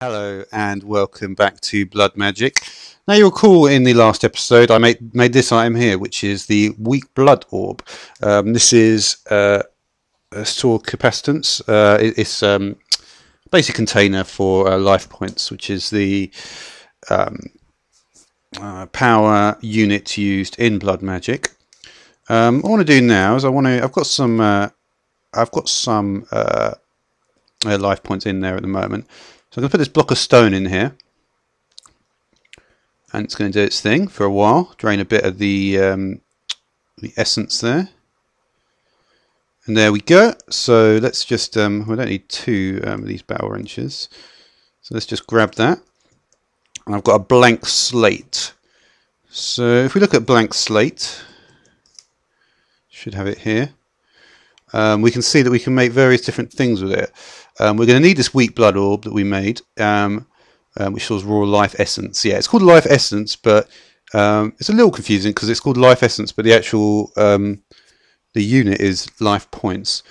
Hello and welcome back to Blood Magic. Now you'll recall in the last episode I made this item here, which is the Weak Blood Orb. This is a store capacitance. It's a basic container for life points, which is the power unit used in Blood Magic. What I want to do now is I've got some life points in there at the moment. So I'm going to put this block of stone in here, and it's going to do its thing for a while. Drain a bit of the essence there, and there we go. So let's just we don't need two of these battle wrenches, so let's just grab that. And I've got a blank slate. So if we look at blank slate, should have it here. We can see that we can make various different things with it. We're going to need this weak blood orb that we made, which shows raw life essence. Yeah, it's called life essence, but it's a little confusing because it's called life essence, but the actual the unit is life points.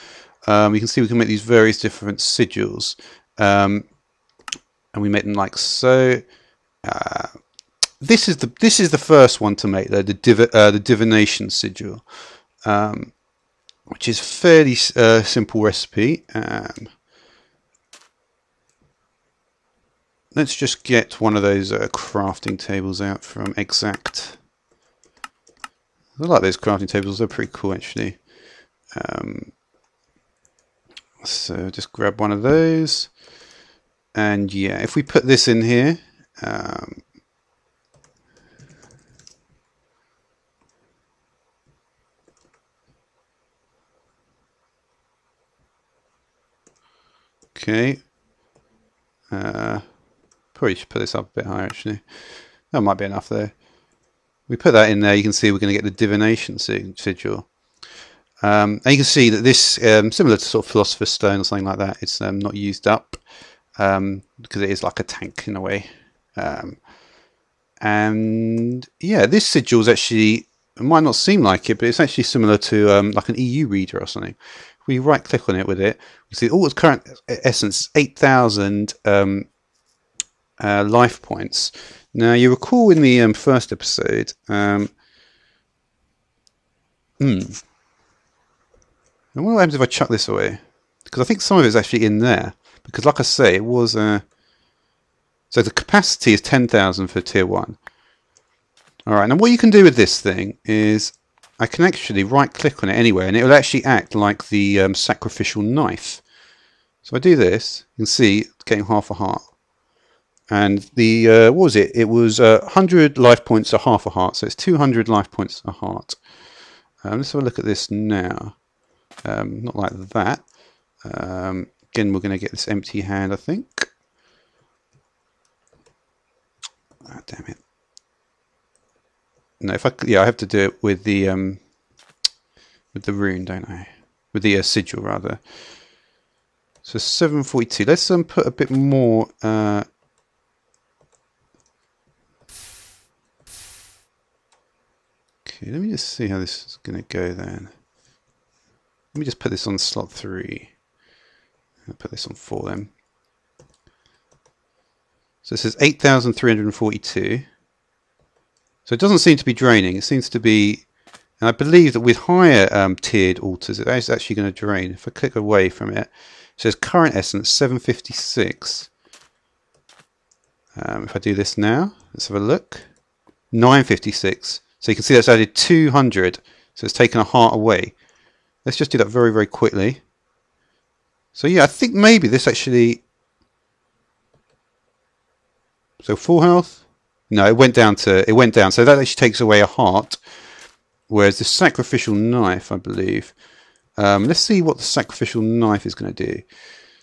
You can see we can make these various different sigils, and we make them like so. This is the first one to make, the Divination Sigil. Which is a fairly simple recipe. Let's just get one of those crafting tables out from Exact. I like those crafting tables, they're pretty cool actually. So just grab one of those. And yeah, if we put this in here, okay. Probably should put this up a bit higher actually. That might be enough there. We put that in there, you can see we're going to get the Divination Sigil. And you can see that this, similar to sort of Philosopher's Stone or something like that, it's not used up because it is like a tank in a way. And yeah, this sigil is actually, it might not seem like it, but it's actually similar to like an EU reader or something. If we right click on it with it, we see all its current essence, 8,000 life points. Now you recall in the first episode, I wonder what happens if I chuck this away, because I think some of it's actually in there, because like I say, it was so the capacity is 10,000 for tier 1. Alright, now what you can do with this thing is I can actually right click on it anywhere and it will actually act like the sacrificial knife. So I do this, you can see it's getting half a heart. And the, what was it? It was 100 life points a half a heart, so it's 200 life points a heart. Let's have a look at this now. Not like that. Again, we're going to get this empty hand, I think. Ah, damn it. No, if I have to do it with the rune, don't I? With the sigil rather. So 742. Let's put a bit more. Okay, let me just see how this is going to go then. Let me just put this on slot 3. I'll put this on 4 then. So this is 8,342. So it doesn't seem to be draining. It seems to be, and I believe that with higher tiered altars, it is actually going to drain. If I click away from it, it says current essence 756. If I do this now, let's have a look. 956. So you can see that's added 200. So it's taken a heart away. Let's just do that very, very quickly. So yeah, I think maybe this actually. So full health. No, it went down. So that actually takes away a heart. Whereas the sacrificial knife, I believe. Let's see what the sacrificial knife is going to do.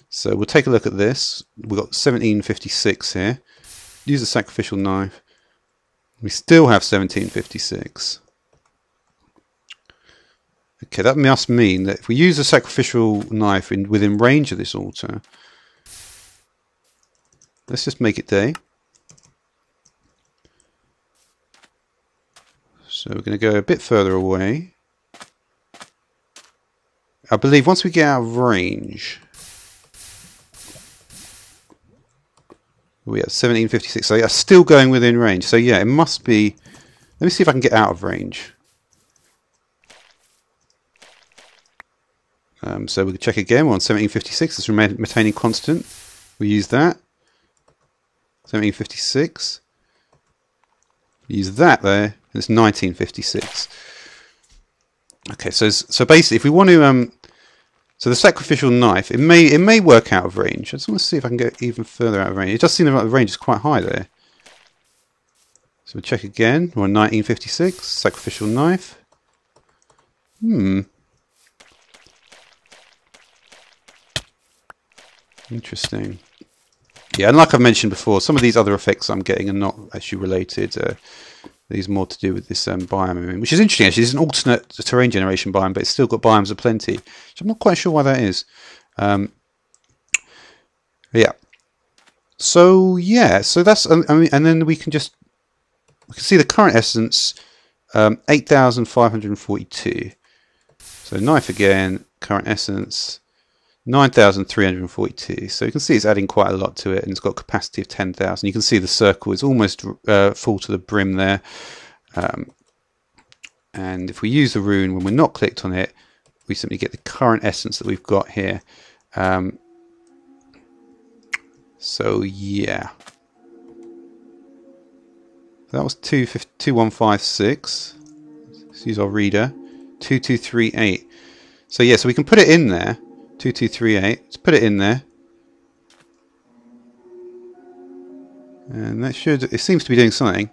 So we'll take a look at this. We've got 1756 here. Use the sacrificial knife. We still have 1756. Okay, that must mean that if we use the sacrificial knife within range of this altar, let's just make it day. So we're going to go a bit further away. I believe once we get out of range, We have 1756. So yeah, still going within range. So yeah, it must be. Let me see if I can get out of range. So we can check again. We're on 1756. It's retaining constant. We use that. 1756. Use that there. It's 1956. Okay, so basically, if we want to, so the sacrificial knife, it may work out of range. I just want to see if I can get even further out of range. It does seem like the range is quite high there. So we'll check again. We're on 1956. Sacrificial knife. Interesting. Yeah, and like I've mentioned before, some of these other effects I'm getting are not actually related. These are more to do with this biome, which is interesting actually. It's an alternate terrain generation biome, but it's still got biomes of plenty. So I'm not quite sure why that is. Yeah. So yeah, so that's I mean, and then we can see the current essence, 8,542. So knife again, current essence. 9,342. So you can see it's adding quite a lot to it, and it's got a capacity of 10,000. You can see the circle is almost full to the brim there. And if we use the rune when we're not clicked on it, we simply get the current essence that we've got here. So yeah, that was 2156. Let's use our reader. 2238. So yeah, so we can put it in there. 2238. Let's put it in there. And that it seems to be doing something,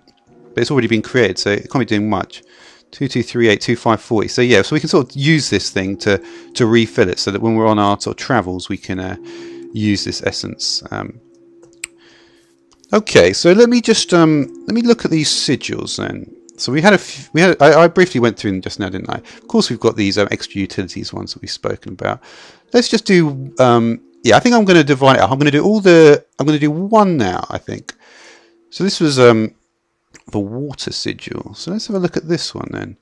but it's already been created, so it can't be doing much. 2238, 2540. So yeah, so we can sort of use this thing to refill it, so that when we're on our sort of travels, we can use this essence. Okay, so let me just let me look at these sigils then. So I briefly went through them just now, didn't I? Of course, we've got these extra utilities ones that we've spoken about. Let's just do yeah, I think I'm going to divide it up. I'm going to do one now, I think. So this was the water sigil. So let's have a look at this one then.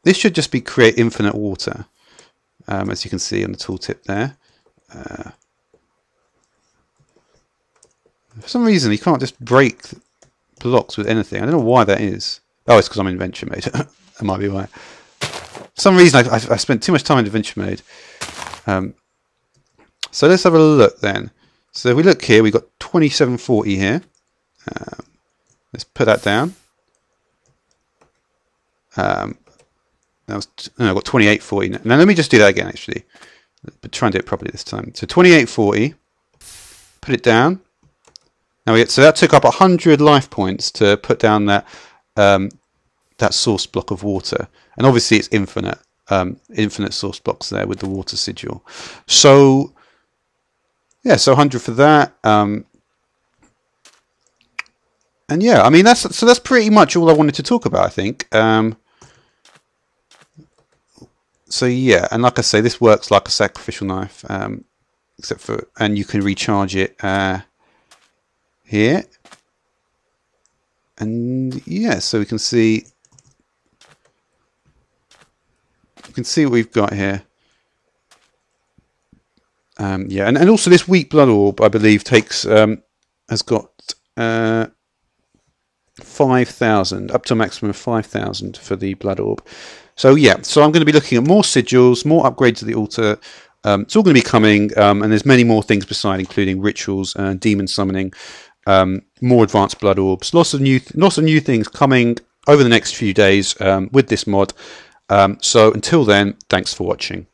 This should just be create infinite water, as you can see on the tooltip there. For some reason, you can't just break blocks with anything. I don't know why that is. Oh, it's because I'm in adventure mode. That might be why. For some reason, I spent too much time in adventure mode. So let's have a look then. So if we look here, we've got 2740 here. Let's put that down. I've got 2840 now. Now let me just do that again, actually. But try and do it properly this time. So 2840. Put it down. Now so that took up 100 life points to put down that that source block of water, and obviously it's infinite, infinite source blocks there with the water sigil. So yeah, so 100 for that, and yeah, I mean that's pretty much all I wanted to talk about, I think. So yeah, and like I say, this works like a sacrificial knife, except for, and you can recharge it here, and yeah, so we can see what we've got here. Yeah, and also this weak blood orb, I believe, takes has got 5,000, up to a maximum of 5,000 for the blood orb. So yeah, so I'm going to be looking at more sigils, more upgrades to the altar. It's all going to be coming, and there's many more things beside, including rituals, demon summoning, more advanced blood orbs, lots of new things coming over the next few days with this mod. So until then, thanks for watching.